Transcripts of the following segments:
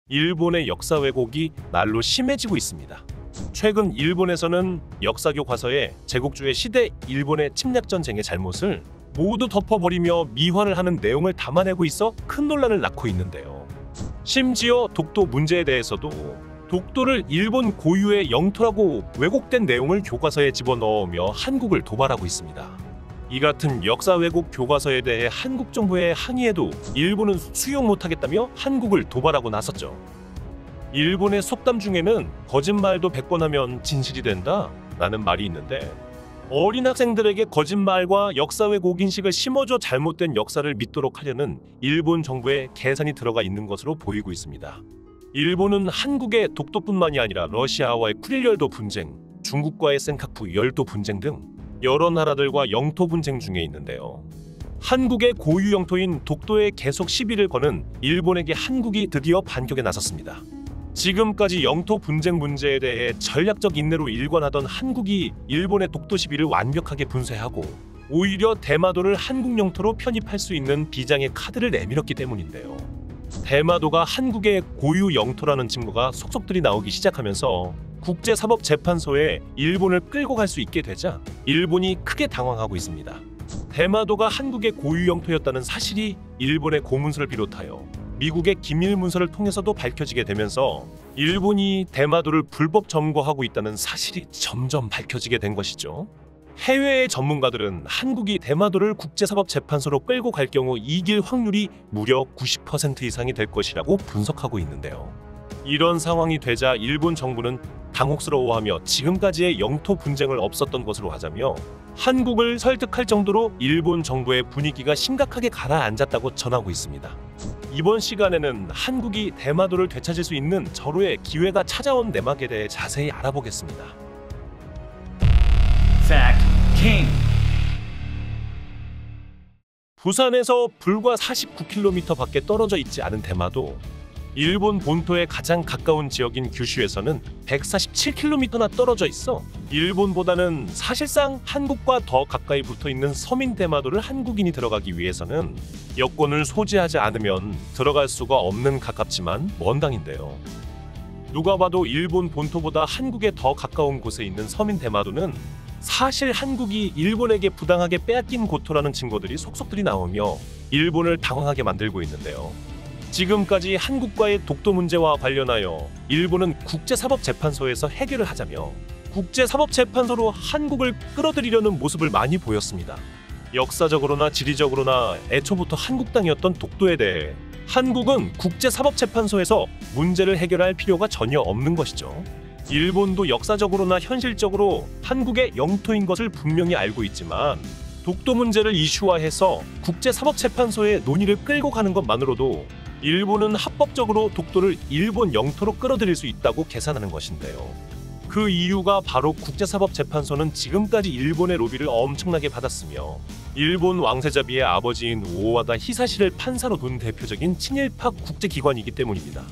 일본의 역사 왜곡이 날로 심해지고 있습니다. 최근 일본에서는 역사 교과서에 제국주의 시대 일본의 침략 전쟁의 잘못을 모두 덮어버리며 미화를 하는 내용을 담아내고 있어 큰 논란을 낳고 있는데요. 심지어 독도 문제에 대해서도 독도를 일본 고유의 영토라고 왜곡된 내용을 교과서에 집어넣으며 한국을 도발하고 있습니다. 이 같은 역사 왜곡 교과서에 대해 한국 정부에 항의해도 일본은 수용 못하겠다며 한국을 도발하고 나섰죠. 일본의 속담 중에는 거짓말도 100번 하면 진실이 된다 라는 말이 있는데, 어린 학생들에게 거짓말과 역사 왜곡 인식을 심어줘 잘못된 역사를 믿도록 하려는 일본 정부의 계산이 들어가 있는 것으로 보이고 있습니다. 일본은 한국의 독도뿐만이 아니라 러시아와의 쿠릴열도 분쟁, 중국과의 센카쿠 열도 분쟁 등 여러 나라들과 영토 분쟁 중에 있는데요. 한국의 고유 영토인 독도에 계속 시비를 거는 일본에게 한국이 드디어 반격에 나섰습니다. 지금까지 영토 분쟁 문제에 대해 전략적 인내로 일관하던 한국이 일본의 독도 시비를 완벽하게 분쇄하고 오히려 대마도를 한국 영토로 편입할 수 있는 비장의 카드를 내밀었기 때문인데요. 대마도가 한국의 고유 영토라는 증거가 속속들이 나오기 시작하면서 국제사법재판소에 일본을 끌고 갈 수 있게 되자 일본이 크게 당황하고 있습니다. 대마도가 한국의 고유 영토였다는 사실이 일본의 고문서를 비롯하여 미국의 기밀문서를 통해서도 밝혀지게 되면서 일본이 대마도를 불법 점거하고 있다는 사실이 점점 밝혀지게 된 것이죠. 해외의 전문가들은 한국이 대마도를 국제사법재판소로 끌고 갈 경우 이길 확률이 무려 90% 이상이 될 것이라고 분석하고 있는데요. 이런 상황이 되자 일본 정부는 당혹스러워하며 지금까지의 영토 분쟁을 없었던 것으로 하자며 한국을 설득할 정도로 일본 정부의 분위기가 심각하게 가라앉았다고 전하고 있습니다. 이번 시간에는 한국이 대마도를 되찾을 수 있는 절호의 기회가 찾아온 내막에 대해 자세히 알아보겠습니다. Fact King. 부산에서 불과 49km 밖에 떨어져 있지 않은 대마도, 일본 본토에 가장 가까운 지역인 규슈에서는 147km나 떨어져 있어 일본보다는 사실상 한국과 더 가까이 붙어있는 서민 대마도를 한국인이 들어가기 위해서는 여권을 소지하지 않으면 들어갈 수가 없는 가깝지만 먼 땅인데요. 누가 봐도 일본 본토보다 한국에 더 가까운 곳에 있는 서민 대마도는 사실 한국이 일본에게 부당하게 빼앗긴 고토라는 증거들이 속속들이 나오며 일본을 당황하게 만들고 있는데요. 지금까지 한국과의 독도 문제와 관련하여 일본은 국제사법재판소에서 해결을 하자며 국제사법재판소로 한국을 끌어들이려는 모습을 많이 보였습니다. 역사적으로나 지리적으로나 애초부터 한국 땅이었던 독도에 대해 한국은 국제사법재판소에서 문제를 해결할 필요가 전혀 없는 것이죠. 일본도 역사적으로나 현실적으로 한국의 영토인 것을 분명히 알고 있지만 독도 문제를 이슈화해서 국제사법재판소에 논의를 끌고 가는 것만으로도 일본은 합법적으로 독도를 일본 영토로 끌어들일 수 있다고 계산하는 것인데요. 그 이유가 바로 국제사법재판소는 지금까지 일본의 로비를 엄청나게 받았으며 일본 왕세자비의 아버지인 오와다 히사시를 판사로 둔 대표적인 친일파 국제기관이기 때문입니다.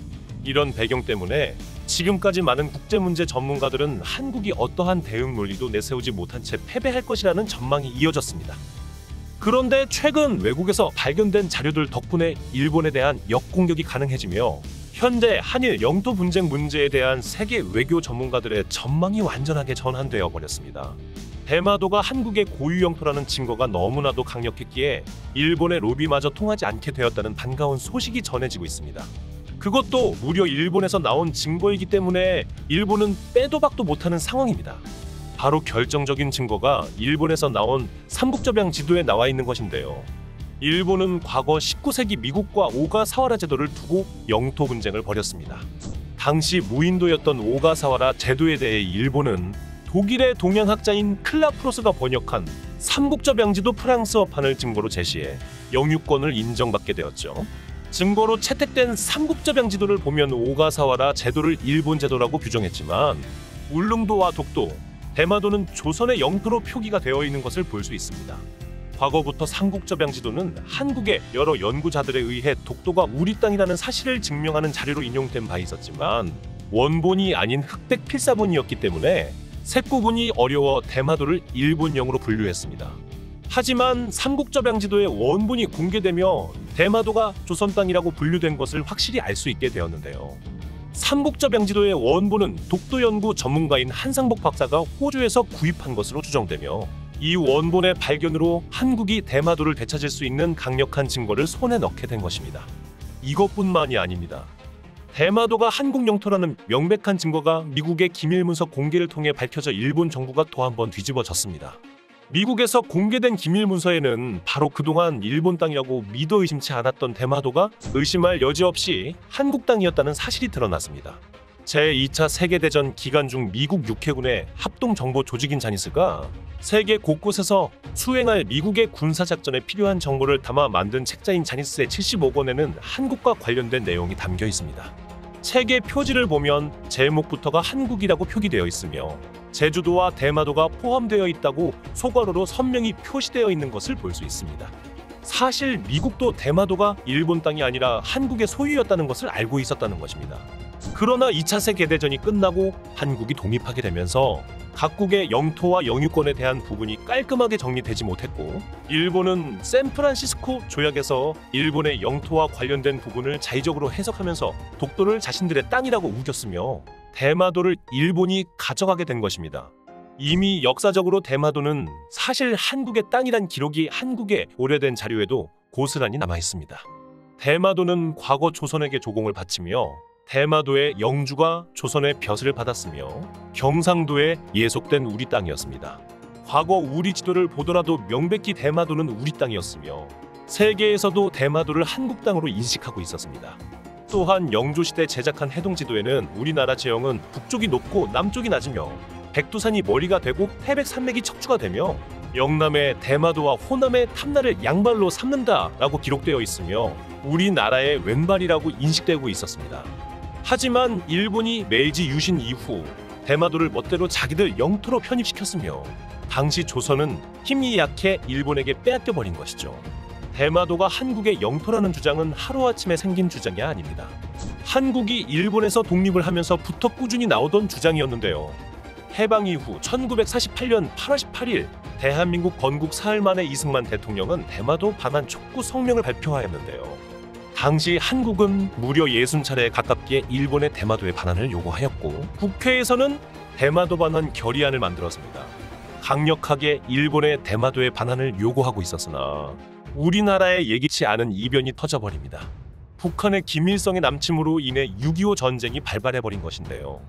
이런 배경 때문에 지금까지 많은 국제문제 전문가들은 한국이 어떠한 대응 논리도 내세우지 못한 채 패배할 것이라는 전망이 이어졌습니다. 그런데 최근 외국에서 발견된 자료들 덕분에 일본에 대한 역공격이 가능해지며 현재 한일 영토 분쟁 문제에 대한 세계 외교 전문가들의 전망이 완전하게 전환되어 버렸습니다. 대마도가 한국의 고유 영토라는 증거가 너무나도 강력했기에 일본의 로비마저 통하지 않게 되었다는 반가운 소식이 전해지고 있습니다. 그것도 무려 일본에서 나온 증거이기 때문에 일본은 빼도 박도 못하는 상황입니다. 바로 결정적인 증거가 일본에서 나온 삼국접양 지도에 나와 있는 것인데요. 일본은 과거 19세기 미국과 오가사와라 제도를 두고 영토 분쟁을 벌였습니다. 당시 무인도였던 오가사와라 제도에 대해 일본은 독일의 동양학자인 클라프로스가 번역한 삼국접양지도 프랑스어판을 증거로 제시해 영유권을 인정받게 되었죠. 증거로 채택된 삼국접양지도를 보면 오가사와라 제도를 일본 제도라고 규정했지만 울릉도와 독도, 대마도는 조선의 영토로 표기가 되어 있는 것을 볼 수 있습니다. 과거부터 삼국접양지도는 한국의 여러 연구자들에 의해 독도가 우리 땅이라는 사실을 증명하는 자료로 인용된 바 있었지만 원본이 아닌 흑백 필사본이었기 때문에 색구분이 어려워 대마도를 일본령으로 분류했습니다. 하지만 삼국저병지도의 원본이 공개되며 대마도가 조선 땅이라고 분류된 것을 확실히 알 수 있게 되었는데요. 삼국저병지도의 원본은 독도연구 전문가인 한상복 박사가 호주에서 구입한 것으로 추정되며 이 원본의 발견으로 한국이 대마도를 되찾을 수 있는 강력한 증거를 손에 넣게 된 것입니다. 이것뿐만이 아닙니다. 대마도가 한국 영토라는 명백한 증거가 미국의 기밀문서 공개를 통해 밝혀져 일본 정부가 또 한 번 뒤집어졌습니다. 미국에서 공개된 기밀문서에는 바로 그동안 일본 땅이라고 믿어 의심치 않았던 대마도가 의심할 여지 없이 한국 땅이었다는 사실이 드러났습니다. 제2차 세계대전 기간 중 미국 육해군의 합동정보조직인 자니스가 세계 곳곳에서 수행할 미국의 군사작전에 필요한 정보를 담아 만든 책자인 자니스의 75억 원에는 한국과 관련된 내용이 담겨 있습니다. 책의 표지를 보면 제목부터가 한국이라고 표기되어 있으며 제주도와 대마도가 포함되어 있다고 소괄호로 선명히 표시되어 있는 것을 볼 수 있습니다. 사실 미국도 대마도가 일본 땅이 아니라 한국의 소유였다는 것을 알고 있었다는 것입니다. 그러나 2차 세계대전이 끝나고 한국이 독립하게 되면서 각국의 영토와 영유권에 대한 부분이 깔끔하게 정리되지 못했고 일본은 샌프란시스코 조약에서 일본의 영토와 관련된 부분을 자의적으로 해석하면서 독도를 자신들의 땅이라고 우겼으며 대마도를 일본이 가져가게 된 것입니다. 이미 역사적으로 대마도는 사실 한국의 땅이란 기록이 한국의 오래된 자료에도 고스란히 남아 있습니다. 대마도는 과거 조선에게 조공을 바치며 대마도의 영주가 조선의 벼슬을 받았으며 경상도에 예속된 우리 땅이었습니다. 과거 우리 지도를 보더라도 명백히 대마도는 우리 땅이었으며 세계에서도 대마도를 한국 땅으로 인식하고 있었습니다. 또한 영조시대 제작한 해동지도에는 우리나라 제형은 북쪽이 높고 남쪽이 낮으며 백두산이 머리가 되고 태백산맥이 척추가 되며 영남의 대마도와 호남의 탐나를 양발로 삼는다라고 기록되어 있으며 우리나라의 왼발이라고 인식되고 있었습니다. 하지만 일본이 메이지 유신 이후 대마도를 멋대로 자기들 영토로 편입시켰으며 당시 조선은 힘이 약해 일본에게 빼앗겨버린 것이죠. 대마도가 한국의 영토라는 주장은 하루아침에 생긴 주장이 아닙니다. 한국이 일본에서 독립을 하면서부터 꾸준히 나오던 주장이었는데요. 해방 이후 1948년 8월 18일 대한민국 건국 사흘 만에 이승만 대통령은 대마도 반환 촉구 성명을 발표하였는데요. 당시 한국은 무려 60차례에 가깝게 일본의 대마도의 반환을 요구하였고 국회에서는 대마도 반환 결의안을 만들었습니다. 강력하게 일본의 대마도의 반환을 요구하고 있었으나 우리나라에 예기치 않은 이변이 터져버립니다. 북한의 김일성의 남침으로 인해 6.25 전쟁이 발발해버린 것인데요.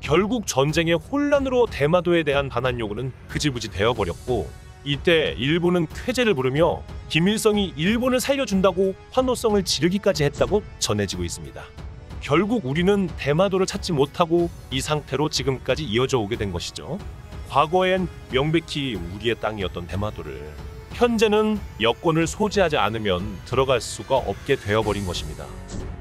결국 전쟁의 혼란으로 대마도에 대한 반환 요구는 흐지부지 되어버렸고 이때 일본은 쾌재를 부르며 김일성이 일본을 살려준다고 환호성을 지르기까지 했다고 전해지고 있습니다. 결국 우리는 대마도를 찾지 못하고 이 상태로 지금까지 이어져 오게 된 것이죠. 과거엔 명백히 우리의 땅이었던 대마도를 현재는 여권을 소지하지 않으면 들어갈 수가 없게 되어버린 것입니다.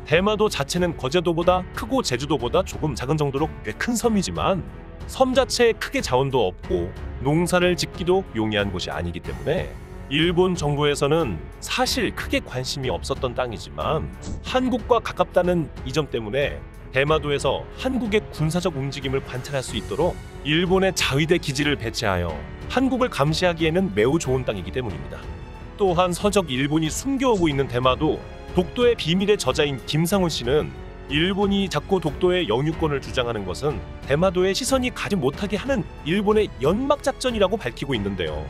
대마도 자체는 거제도보다 크고 제주도보다 조금 작은 정도로 꽤 큰 섬이지만 섬 자체에 크게 자원도 없고 농사를 짓기도 용이한 곳이 아니기 때문에 일본 정부에서는 사실 크게 관심이 없었던 땅이지만 한국과 가깝다는 이 점 때문에 대마도에서 한국의 군사적 움직임을 관찰할 수 있도록 일본의 자위대 기지를 배치하여 한국을 감시하기에는 매우 좋은 땅이기 때문입니다. 또한 서적 일본이 숨겨오고 있는 대마도 독도의 비밀의 저자인 김상훈 씨는 일본이 자꾸 독도의 영유권을 주장하는 것은 대마도에 시선이 가지 못하게 하는 일본의 연막작전이라고 밝히고 있는데요.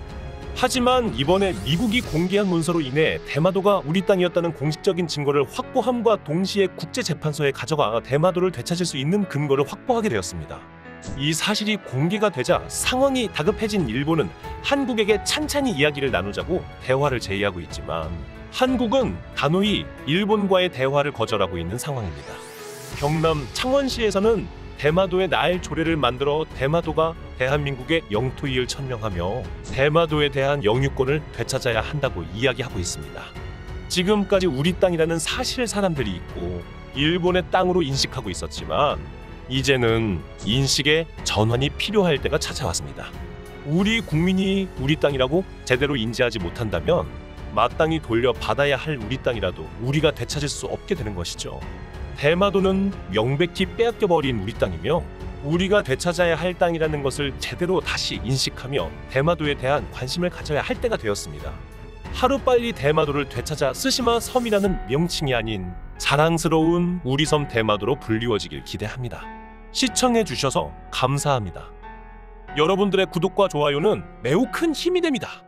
하지만 이번에 미국이 공개한 문서로 인해 대마도가 우리 땅이었다는 공식적인 증거를 확보함과 동시에 국제재판소에 가져가 대마도를 되찾을 수 있는 근거를 확보하게 되었습니다. 이 사실이 공개가 되자 상황이 다급해진 일본은 한국에게 찬찬히 이야기를 나누자고 대화를 제의하고 있지만 한국은 단호히 일본과의 대화를 거절하고 있는 상황입니다. 경남 창원시에서는 대마도에 나일 조례를 만들어 대마도가 대한민국의 영토이을 천명하며 대마도에 대한 영유권을 되찾아야 한다고 이야기하고 있습니다. 지금까지 우리 땅이라는 사실 사람들이 있고 일본의 땅으로 인식하고 있었지만 이제는 인식의 전환이 필요할 때가 찾아왔습니다. 우리 국민이 우리 땅이라고 제대로 인지하지 못한다면 마땅히 돌려받아야 할 우리 땅이라도 우리가 되찾을 수 없게 되는 것이죠. 대마도는 명백히 빼앗겨버린 우리 땅이며 우리가 되찾아야 할 땅이라는 것을 제대로 다시 인식하며 대마도에 대한 관심을 가져야 할 때가 되었습니다. 하루빨리 대마도를 되찾아 스시마 섬이라는 명칭이 아닌 자랑스러운 우리 섬 대마도로 불리워지길 기대합니다. 시청해주셔서 감사합니다. 여러분들의 구독과 좋아요는 매우 큰 힘이 됩니다.